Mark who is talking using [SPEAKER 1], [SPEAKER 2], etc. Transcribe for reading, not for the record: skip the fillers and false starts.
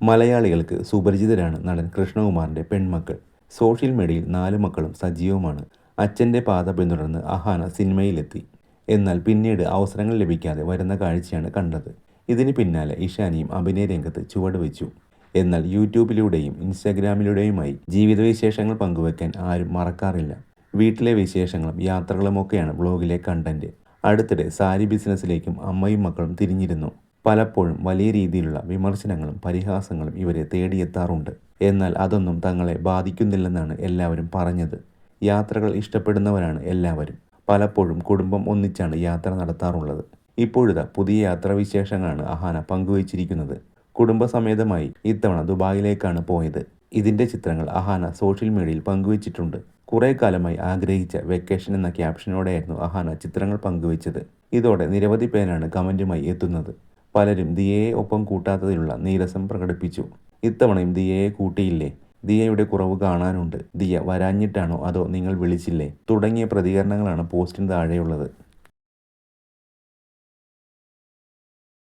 [SPEAKER 1] മലയാളികൾക്ക് സുപരിചിതരാണ് നടൻ കൃഷ്ണകുമാറിന്റെ പെൺമക്കൾ. സോഷ്യൽ മീഡിയയിൽ 4 മക്കളും സജീവമാണ്. അച്ഛന്റെ പാത പിന്തുടർന്ന് അഹാന സിനിമയിലെത്തി. എന്നാൽ പിന്നീട് അവസരങ്ങൾ ലഭിക്കാതെ വരുന്ന കാഴ്ചയാണ് കണ്ടത്. ഇതിന് പിന്നാലെ ഇഷാനിയും അഭിനയ രംഗത്ത് ചുവടുവെച്ചു. എന്നാൽ യൂട്യൂബിലൂടെയും ഇൻസ്റ്റാഗ്രാമിലൂടെയുമായി ജീവിതവിശേഷങ്ങൾ പങ്കുവെക്കാൻ ആരും മറക്കാറില്ല. വീട്ടിലെ വിശേഷങ്ങളും യാത്രകളുമൊക്കെയാണ് വ്ലോഗിലെ കണ്ടന്റ്. അടുത്തിടെ സാരി ബിസിനസ്സിലേക്കും അമ്മയും മക്കളും തിരിഞ്ഞിരുന്നു. പലപ്പോഴും വലിയ രീതിയിലുള്ള വിമർശനങ്ങളും പരിഹാസങ്ങളും ഇവരെ തേടിയെത്താറുണ്ട്. എന്നാൽ അതൊന്നും തങ്ങളെ ബാധിക്കുന്നില്ലെന്നാണ് എല്ലാവരും പറഞ്ഞത്. യാത്രകൾ ഇഷ്ടപ്പെടുന്നവരാണ് എല്ലാവരും. പലപ്പോഴും കുടുംബം ഒന്നിച്ചാണ് യാത്ര നടത്താറുള്ളത്. ഇപ്പോഴിതാ പുതിയ യാത്രാവിശേഷങ്ങളാണ് അഹാന പങ്കുവച്ചിരിക്കുന്നത്. കുടുംബസമേതമായി ഇത്തവണ ദുബായിലേക്കാണ് പോയത്. ഇതിന്റെ ചിത്രങ്ങൾ അഹാന സോഷ്യൽ മീഡിയയിൽ പങ്കുവച്ചിട്ടുണ്ട്. കുറെ കാലമായി ആഗ്രഹിച്ച വെക്കേഷൻ എന്ന ക്യാപ്ഷനോടെയായിരുന്നു അഹാന ചിത്രങ്ങൾ പങ്കുവച്ചത്. ഇതോടെ നിരവധി പേരാണ് കമന്റുമായി എത്തുന്നത്. പലരും ദിയയെ ഒപ്പം കൂട്ടാത്തതിലുള്ള നീരസം പ്രകടിപ്പിച്ചു. ഇത്തവണയും ദിയയെ കൂട്ടിയില്ലേ? ദിയയുടെ കുറവ് കാണാനുണ്ട്. ദിയ വരാഞ്ഞിട്ടാണോ അതോ നിങ്ങൾ വിളിച്ചില്ലേ? തുടങ്ങിയ പ്രതികരണങ്ങളാണ് പോസ്റ്റിന് താഴെയുള്ളത്.